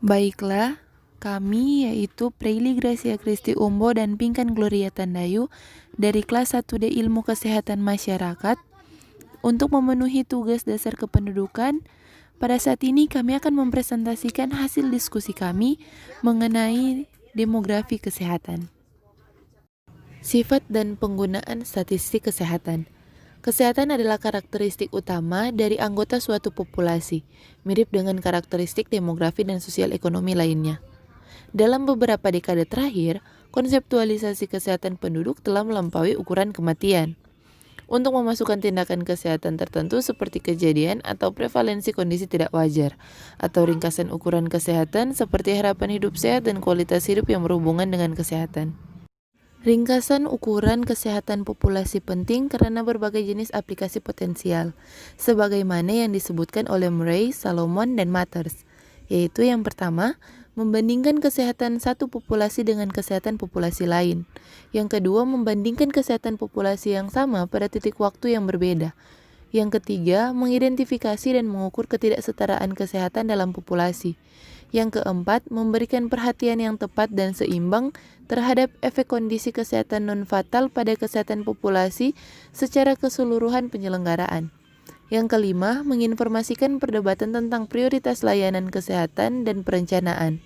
Baiklah, kami yaitu Prilly Gracia Kristi Umbo dan Pinkan Gloria Tandayu dari kelas 1D Ilmu Kesehatan Masyarakat untuk memenuhi tugas dasar kependudukan. Pada saat ini kami akan mempresentasikan hasil diskusi kami mengenai demografi kesehatan. Sifat dan penggunaan statistik kesehatan. Kesehatan adalah karakteristik utama dari anggota suatu populasi, mirip dengan karakteristik demografi dan sosial ekonomi lainnya. Dalam beberapa dekade terakhir, konseptualisasi kesehatan penduduk telah melampaui ukuran kematian. Untuk memasukkan tindakan kesehatan tertentu seperti kejadian atau prevalensi kondisi tidak wajar, atau ringkasan ukuran kesehatan seperti harapan hidup sehat dan kualitas hidup yang berhubungan dengan kesehatan. Ringkasan ukuran kesehatan populasi penting karena berbagai jenis aplikasi potensial, sebagaimana yang disebutkan oleh Murray, Salomon, dan Matters, yaitu yang pertama, membandingkan kesehatan satu populasi dengan kesehatan populasi lain. Yang kedua, membandingkan kesehatan populasi yang sama pada titik waktu yang berbeda. Yang ketiga, mengidentifikasi dan mengukur ketidaksetaraan kesehatan dalam populasi. Yang keempat, memberikan perhatian yang tepat dan seimbang terhadap efek kondisi kesehatan non-fatal pada kesehatan populasi secara keseluruhan penyelenggaraan. Yang kelima, menginformasikan perdebatan tentang prioritas layanan kesehatan dan perencanaan.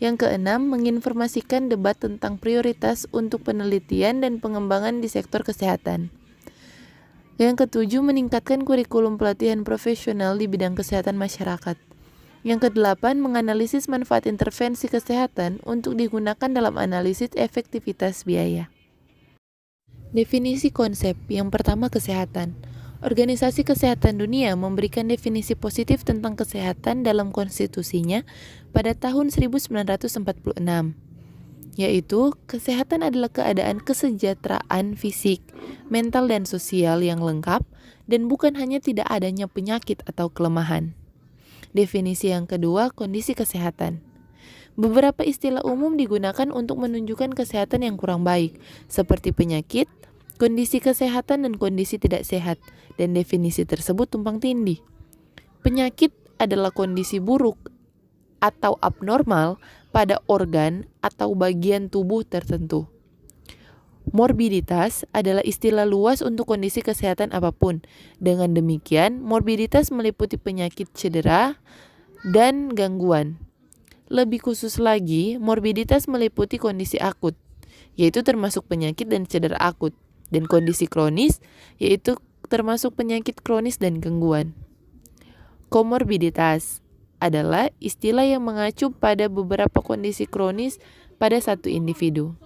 Yang keenam, menginformasikan debat tentang prioritas untuk penelitian dan pengembangan di sektor kesehatan. Yang ketujuh, meningkatkan kurikulum pelatihan profesional di bidang kesehatan masyarakat. Yang kedelapan, menganalisis manfaat intervensi kesehatan untuk digunakan dalam analisis efektivitas biaya. Definisi konsep. Yang pertama, kesehatan. Organisasi Kesehatan Dunia memberikan definisi positif tentang kesehatan dalam konstitusinya pada tahun 1946, yaitu kesehatan adalah keadaan kesejahteraan fisik, mental, dan sosial yang lengkap dan bukan hanya tidak adanya penyakit atau kelemahan. Definisi yang kedua, kondisi kesehatan. Beberapa istilah umum digunakan untuk menunjukkan kesehatan yang kurang baik, seperti penyakit, kondisi kesehatan, dan kondisi tidak sehat, dan definisi tersebut tumpang tindih. Penyakit adalah kondisi buruk atau abnormal pada organ atau bagian tubuh tertentu. Morbiditas adalah istilah luas untuk kondisi kesehatan apapun. Dengan demikian, morbiditas meliputi penyakit cedera dan gangguan. Lebih khusus lagi, morbiditas meliputi kondisi akut, yaitu termasuk penyakit dan cedera akut, dan kondisi kronis, yaitu termasuk penyakit kronis dan gangguan. Komorbiditas adalah istilah yang mengacu pada beberapa kondisi kronis pada satu individu.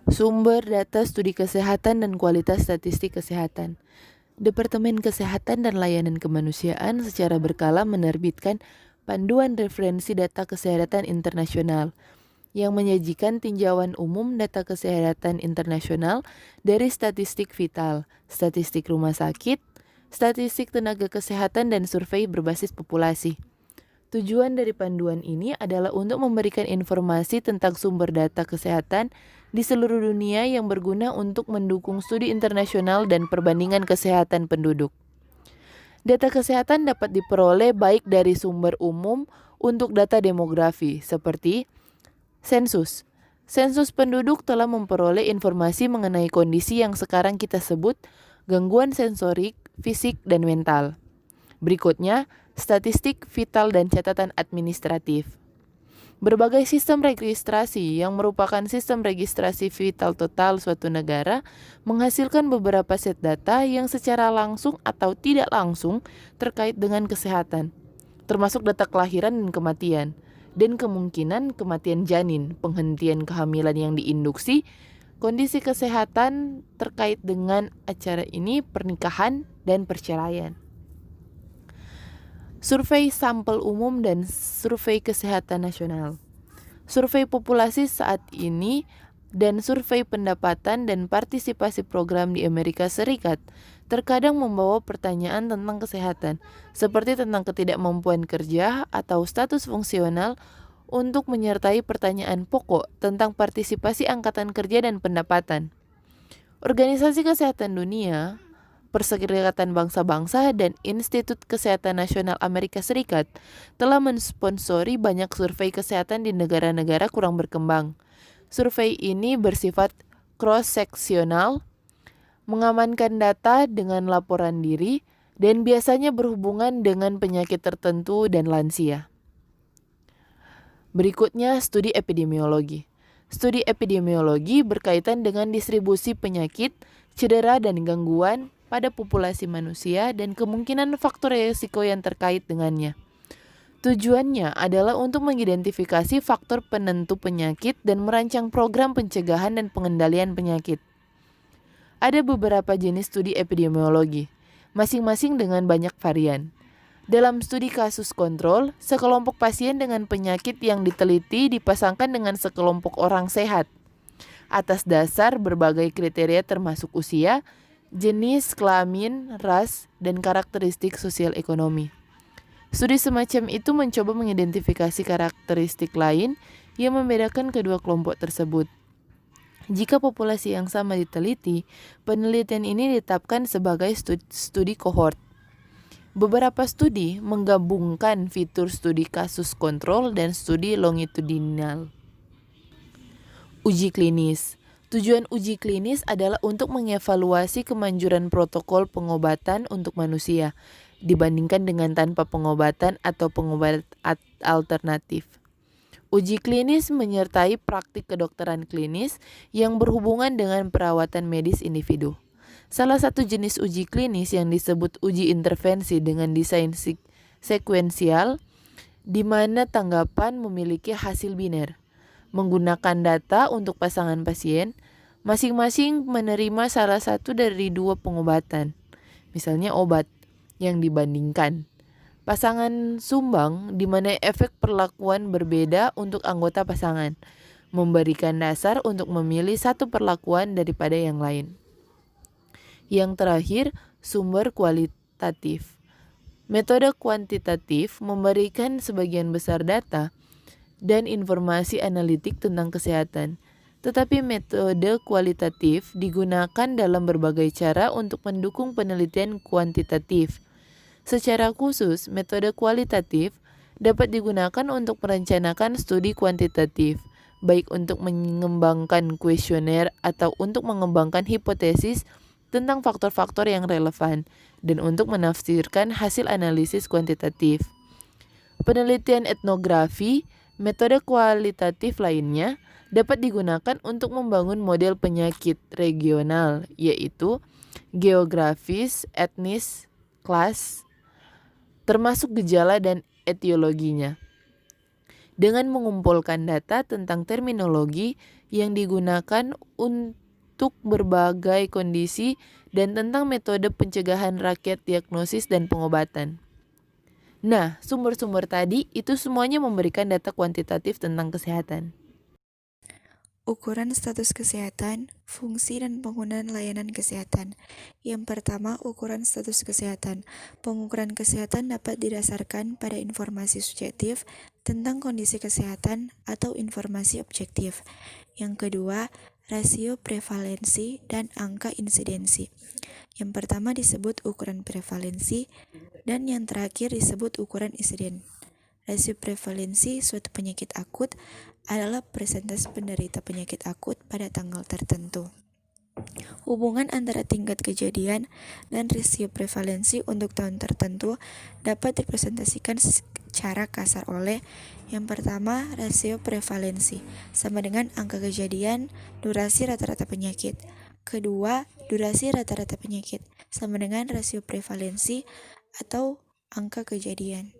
Sumber data studi kesehatan dan kualitas statistik kesehatan. Departemen Kesehatan dan Layanan Kemanusiaan secara berkala menerbitkan panduan referensi data kesehatan internasional yang menyajikan tinjauan umum data kesehatan internasional dari statistik vital, statistik rumah sakit, statistik tenaga kesehatan, dan survei berbasis populasi. Tujuan dari panduan ini adalah untuk memberikan informasi tentang sumber data kesehatan di seluruh dunia yang berguna untuk mendukung studi internasional dan perbandingan kesehatan penduduk. Data kesehatan dapat diperoleh baik dari sumber umum untuk data demografi, seperti sensus. Sensus penduduk telah memperoleh informasi mengenai kondisi yang sekarang kita sebut gangguan sensorik, fisik, dan mental. Berikutnya, statistik vital dan catatan administratif. Berbagai sistem registrasi yang merupakan sistem registrasi vital total suatu negara menghasilkan beberapa set data yang secara langsung atau tidak langsung terkait dengan kesehatan, termasuk data kelahiran dan kematian, dan kemungkinan kematian janin, penghentian kehamilan yang diinduksi, kondisi kesehatan terkait dengan acara ini, pernikahan, dan perceraian. Survei sampel umum dan survei kesehatan nasional. Survei populasi saat ini dan survei pendapatan dan partisipasi program di Amerika Serikat terkadang membawa pertanyaan tentang kesehatan, seperti tentang ketidakmampuan kerja atau status fungsional, untuk menyertai pertanyaan pokok tentang partisipasi angkatan kerja dan pendapatan. Organisasi Kesehatan Dunia Perserikatan Bangsa-Bangsa dan Institut Kesehatan Nasional Amerika Serikat telah mensponsori banyak survei kesehatan di negara-negara kurang berkembang. Survei ini bersifat cross-seksional, mengamankan data dengan laporan diri, dan biasanya berhubungan dengan penyakit tertentu dan lansia. Berikutnya, studi epidemiologi. Studi epidemiologi berkaitan dengan distribusi penyakit, cedera, dan gangguan pada populasi manusia dan kemungkinan faktor risiko yang terkait dengannya. Tujuannya adalah untuk mengidentifikasi faktor penentu penyakit dan merancang program pencegahan dan pengendalian penyakit. Ada beberapa jenis studi epidemiologi, masing-masing dengan banyak varian. Dalam studi kasus kontrol, sekelompok pasien dengan penyakit yang diteliti dipasangkan dengan sekelompok orang sehat atas dasar berbagai kriteria termasuk usia, jenis kelamin, ras, dan karakteristik sosial ekonomi. Studi semacam itu mencoba mengidentifikasi karakteristik lain yang membedakan kedua kelompok tersebut. Jika populasi yang sama diteliti, penelitian ini ditetapkan sebagai studi kohort. Beberapa studi menggabungkan fitur studi kasus kontrol dan studi longitudinal. Uji klinis. Tujuan uji klinis adalah untuk mengevaluasi kemanjuran protokol pengobatan untuk manusia dibandingkan dengan tanpa pengobatan atau pengobatan alternatif. Uji klinis menyertai praktik kedokteran klinis yang berhubungan dengan perawatan medis individu. Salah satu jenis uji klinis yang disebut uji intervensi dengan desain sekuensial, di mana tanggapan memiliki hasil biner. Menggunakan data untuk pasangan pasien, masing-masing menerima salah satu dari dua pengobatan, misalnya obat, yang dibandingkan. Pasangan sumbang, di mana efek perlakuan berbeda untuk anggota pasangan, memberikan dasar untuk memilih satu perlakuan daripada yang lain. Yang terakhir, sumber kualitatif. Metode kuantitatif memberikan sebagian besar data dan informasi analitik tentang kesehatan, tetapi metode kualitatif digunakan dalam berbagai cara untuk mendukung penelitian kuantitatif. Secara khusus, metode kualitatif dapat digunakan untuk merencanakan studi kuantitatif, baik untuk mengembangkan kuesioner atau untuk mengembangkan hipotesis tentang faktor-faktor yang relevan, dan untuk menafsirkan hasil analisis kuantitatif. Penelitian etnografi, metode kualitatif lainnya, dapat digunakan untuk membangun model penyakit regional, yaitu geografis, etnis, kelas, termasuk gejala dan etiologinya. Dengan mengumpulkan data tentang terminologi yang digunakan untuk berbagai kondisi dan tentang metode pencegahan rakyat, diagnosis, dan pengobatan. Nah, sumber-sumber tadi itu semuanya memberikan data kuantitatif tentang kesehatan. Ukuran status kesehatan, fungsi dan penggunaan layanan kesehatan. Yang pertama, ukuran status kesehatan. Pengukuran kesehatan dapat didasarkan pada informasi subjektif tentang kondisi kesehatan atau informasi objektif. Yang kedua, rasio prevalensi dan angka insidensi. Yang pertama disebut ukuran prevalensi dan yang terakhir disebut ukuran insiden. Rasio prevalensi suatu penyakit akut adalah persentase penderita penyakit akut pada tanggal tertentu. Hubungan antara tingkat kejadian dan rasio prevalensi untuk tahun tertentu dapat dipresentasikan secara kasar oleh yang pertama, rasio prevalensi sama dengan angka kejadian durasi rata-rata penyakit. Kedua, durasi rata-rata penyakit sama dengan rasio prevalensi atau angka kejadian.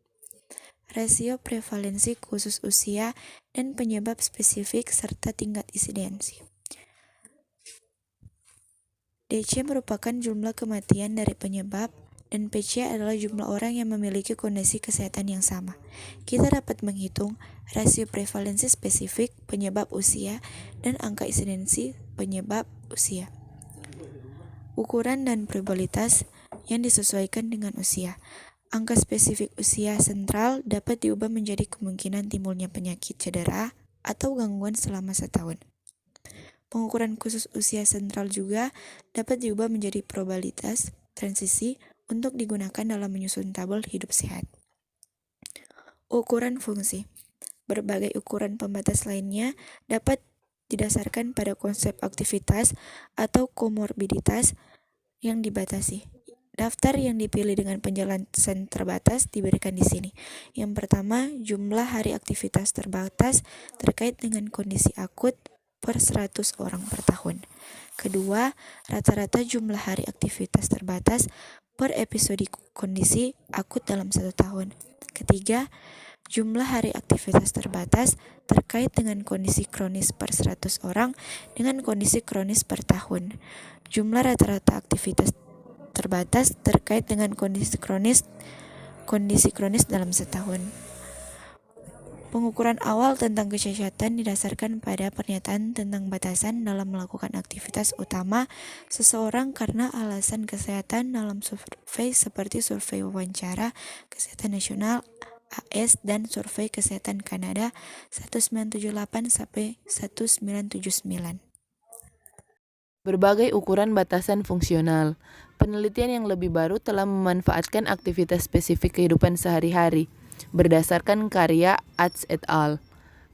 Rasio prevalensi khusus usia dan penyebab spesifik serta tingkat insidensi. DC merupakan jumlah kematian dari penyebab dan PC adalah jumlah orang yang memiliki kondisi kesehatan yang sama. Kita dapat menghitung rasio prevalensi spesifik penyebab usia dan angka insidensi penyebab usia. Ukuran dan probabilitas yang disesuaikan dengan usia. Angka spesifik usia sentral dapat diubah menjadi kemungkinan timbulnya penyakit cedera atau gangguan selama setahun. Pengukuran khusus usia sentral juga dapat diubah menjadi probabilitas transisi untuk digunakan dalam menyusun tabel hidup sehat. Ukuran fungsi. Berbagai ukuran pembatas lainnya dapat didasarkan pada konsep aktivitas atau komorbiditas yang dibatasi. Daftar yang dipilih dengan penjelasan terbatas diberikan di sini. Yang pertama, jumlah hari aktivitas terbatas terkait dengan kondisi akut per 100 orang per tahun. Kedua, rata-rata jumlah hari aktivitas terbatas per episode kondisi akut dalam 1 tahun. Ketiga, jumlah hari aktivitas terbatas terkait dengan kondisi kronis per 100 orang dengan kondisi kronis per tahun. Jumlah rata-rata aktivitas terbatas terkait dengan kondisi kronis dalam setahun. Pengukuran awal tentang kecacatan didasarkan pada pernyataan tentang batasan dalam melakukan aktivitas utama seseorang karena alasan kesehatan dalam survei seperti survei wawancara kesehatan nasional AS dan survei kesehatan Kanada 1978 sampai 1979. Berbagai ukuran batasan fungsional. Penelitian yang lebih baru telah memanfaatkan aktivitas spesifik kehidupan sehari-hari berdasarkan karya Atz et al.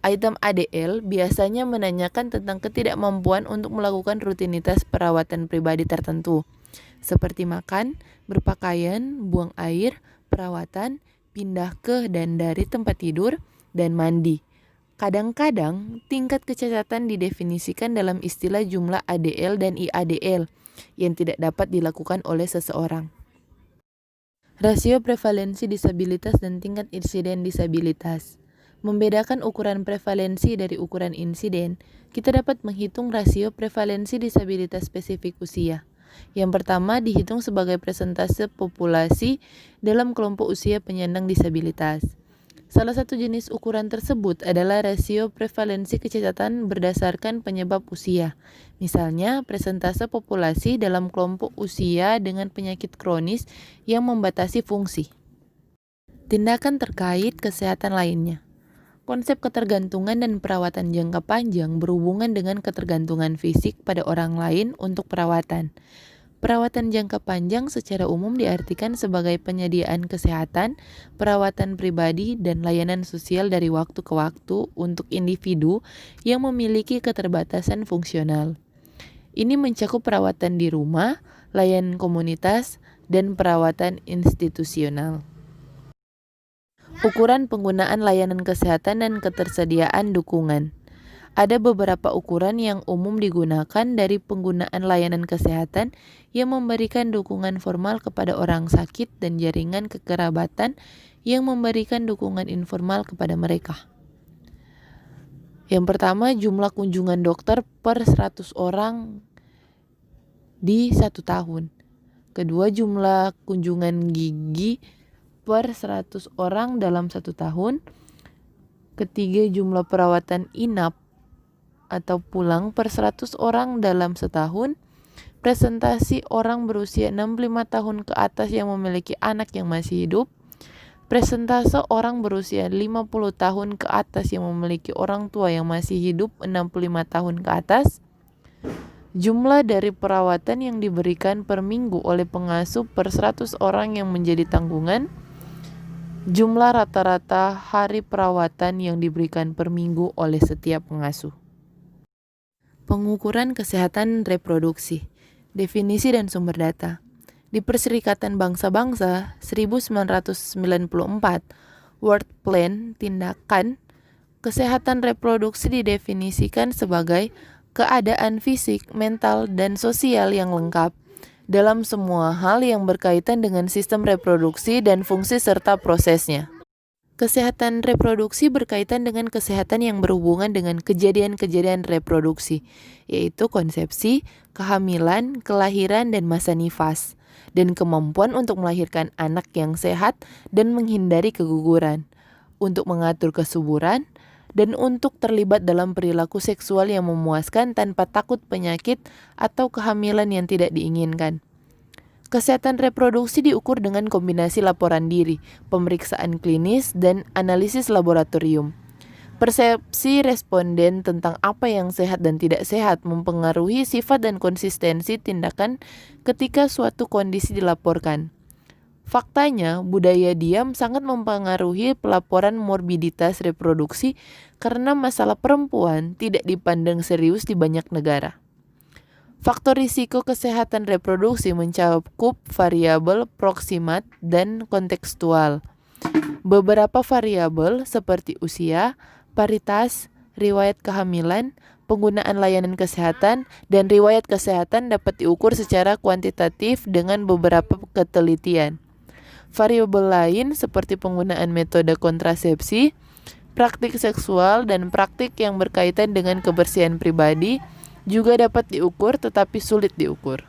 Item ADL biasanya menanyakan tentang ketidakmampuan untuk melakukan rutinitas perawatan pribadi tertentu, seperti makan, berpakaian, buang air, perawatan, pindah ke dan dari tempat tidur, dan mandi. Kadang-kadang, tingkat kecacatan didefinisikan dalam istilah jumlah ADL dan IADL yang tidak dapat dilakukan oleh seseorang. Rasio prevalensi disabilitas dan tingkat insiden disabilitas. Membedakan ukuran prevalensi dari ukuran insiden, kita dapat menghitung rasio prevalensi disabilitas spesifik usia. Yang pertama dihitung sebagai persentase populasi dalam kelompok usia penyandang disabilitas. Salah satu jenis ukuran tersebut adalah rasio prevalensi kecacatan berdasarkan penyebab usia. Misalnya, persentase populasi dalam kelompok usia dengan penyakit kronis yang membatasi fungsi. Tindakan terkait kesehatan lainnya. Konsep ketergantungan dan perawatan jangka panjang berhubungan dengan ketergantungan fisik pada orang lain untuk perawatan. Perawatan jangka panjang secara umum diartikan sebagai penyediaan kesehatan, perawatan pribadi, dan layanan sosial dari waktu ke waktu untuk individu yang memiliki keterbatasan fungsional. Ini mencakup perawatan di rumah, layanan komunitas, dan perawatan institusional. Ukuran penggunaan layanan kesehatan dan ketersediaan dukungan. Ada beberapa ukuran yang umum digunakan dari penggunaan layanan kesehatan yang memberikan dukungan formal kepada orang sakit dan jaringan kekerabatan yang memberikan dukungan informal kepada mereka. Yang pertama, jumlah kunjungan dokter per 100 orang di 1 tahun. Kedua, jumlah kunjungan gigi per 100 orang dalam 1 tahun. Ketiga, jumlah perawatan inap atau pulang per 100 orang dalam setahun. Presentasi orang berusia 65 tahun ke atas yang memiliki anak yang masih hidup. Presentase orang berusia 50 tahun ke atas yang memiliki orang tua yang masih hidup 65 tahun ke atas. Jumlah dari perawatan yang diberikan per minggu oleh pengasuh per 100 orang yang menjadi tanggungan. Jumlah rata-rata hari perawatan yang diberikan per minggu oleh setiap pengasuh. Pengukuran kesehatan reproduksi. Definisi dan sumber data. Di Perserikatan Bangsa-Bangsa 1994, World Plan Tindakan Kesehatan Reproduksi didefinisikan sebagai keadaan fisik, mental, dan sosial yang lengkap dalam semua hal yang berkaitan dengan sistem reproduksi dan fungsi serta prosesnya. Kesehatan reproduksi berkaitan dengan kesehatan yang berhubungan dengan kejadian-kejadian reproduksi, yaitu konsepsi, kehamilan, kelahiran, dan masa nifas, dan kemampuan untuk melahirkan anak yang sehat dan menghindari keguguran, untuk mengatur kesuburan, dan untuk terlibat dalam perilaku seksual yang memuaskan tanpa takut penyakit atau kehamilan yang tidak diinginkan. Kesehatan reproduksi diukur dengan kombinasi laporan diri, pemeriksaan klinis, dan analisis laboratorium. Persepsi responden tentang apa yang sehat dan tidak sehat mempengaruhi sifat dan konsistensi tindakan ketika suatu kondisi dilaporkan. Faktanya, budaya diam sangat mempengaruhi pelaporan morbiditas reproduksi karena masalah perempuan tidak dipandang serius di banyak negara. Faktor risiko kesehatan reproduksi mencakup variabel proksimat dan kontekstual. Beberapa variabel seperti usia, paritas, riwayat kehamilan, penggunaan layanan kesehatan, dan riwayat kesehatan dapat diukur secara kuantitatif dengan beberapa ketelitian. Variabel lain seperti penggunaan metode kontrasepsi, praktik seksual, dan praktik yang berkaitan dengan kebersihan pribadi juga dapat diukur tetapi sulit diukur.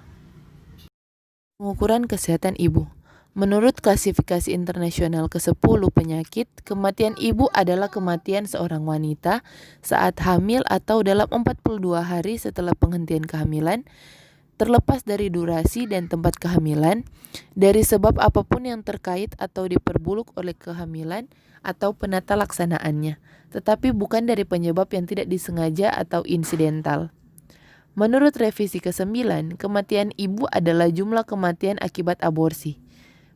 Pengukuran kesehatan ibu. Menurut klasifikasi internasional ke-10 penyakit, kematian ibu adalah kematian seorang wanita saat hamil atau dalam 42 hari setelah penghentian kehamilan, terlepas dari durasi dan tempat kehamilan, dari sebab apapun yang terkait atau diperburuk oleh kehamilan atau penata laksanaannya, tetapi bukan dari penyebab yang tidak disengaja atau insidental. Menurut revisi ke-9, kematian ibu adalah jumlah kematian akibat aborsi,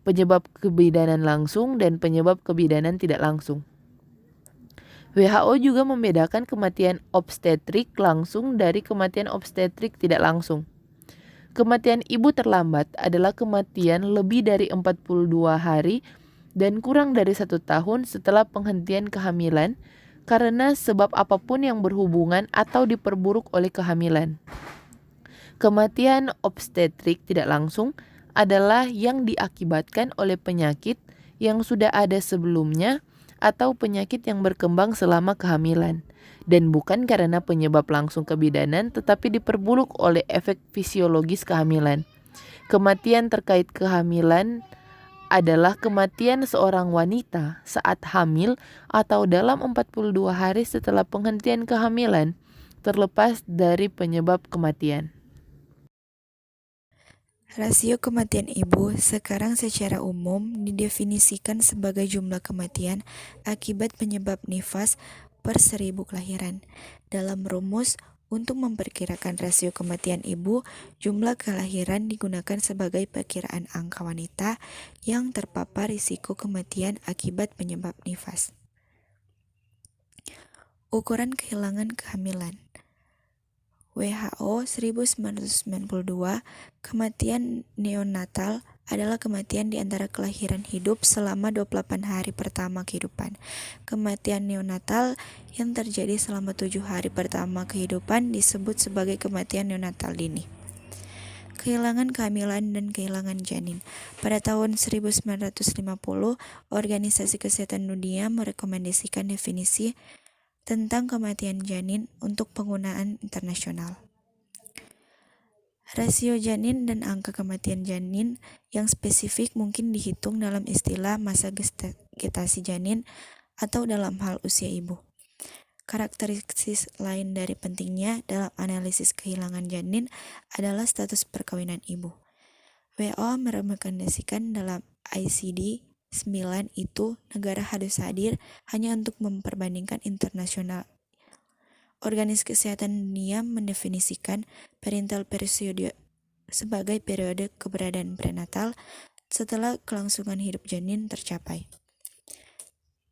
penyebab kebidanan langsung dan penyebab kebidanan tidak langsung. WHO juga membedakan kematian obstetrik langsung dari kematian obstetrik tidak langsung. Kematian ibu terlambat adalah kematian lebih dari 42 hari dan kurang dari 1 tahun setelah penghentian kehamilan karena sebab apapun yang berhubungan atau diperburuk oleh kehamilan. Kematian obstetrik tidak langsung adalah yang diakibatkan oleh penyakit yang sudah ada sebelumnya atau penyakit yang berkembang selama kehamilan, dan bukan karena penyebab langsung kebidanan tetapi diperburuk oleh efek fisiologis kehamilan. Kematian terkait kehamilan adalah kematian seorang wanita saat hamil atau dalam 42 hari setelah penghentian kehamilan, terlepas dari penyebab kematian. Rasio kematian ibu sekarang secara umum didefinisikan sebagai jumlah kematian akibat penyebab nifas per 1000 kelahiran. Dalam rumus, untuk memperkirakan rasio kematian ibu, jumlah kelahiran digunakan sebagai perkiraan angka wanita yang terpapar risiko kematian akibat penyebab nifas. Ukuran kehilangan kehamilan. WHO 1992, kematian neonatal adalah kematian di antara kelahiran hidup selama 28 hari pertama kehidupan. Kematian neonatal yang terjadi selama 7 hari pertama kehidupan disebut sebagai kematian neonatal dini. Kehilangan kehamilan dan kehilangan janin. Pada tahun 1950, Organisasi Kesehatan Dunia merekomendasikan definisi tentang kematian janin untuk penggunaan internasional. Rasio janin dan angka kematian janin yang spesifik mungkin dihitung dalam istilah masa gestasi janin atau dalam hal usia ibu. Karakteristik lain dari pentingnya dalam analisis kehilangan janin adalah status perkawinan ibu. WHO merekomendasikan dalam ICD 9 itu negara harus hadir hanya untuk memperbandingkan internasional. Organisasi Kesehatan Dunia mendefinisikan parental period sebagai periode keberadaan prenatal setelah kelangsungan hidup janin tercapai.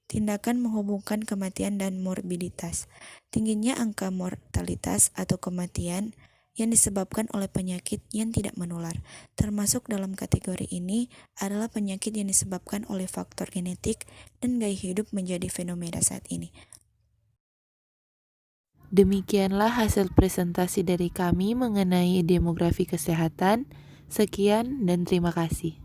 Tindakan menghubungkan kematian dan morbiditas. Tingginya angka mortalitas atau kematian yang disebabkan oleh penyakit yang tidak menular. Termasuk dalam kategori ini adalah penyakit yang disebabkan oleh faktor genetik dan gaya hidup menjadi fenomena saat ini. Demikianlah hasil presentasi dari kami mengenai demografi kesehatan. Sekian dan terima kasih.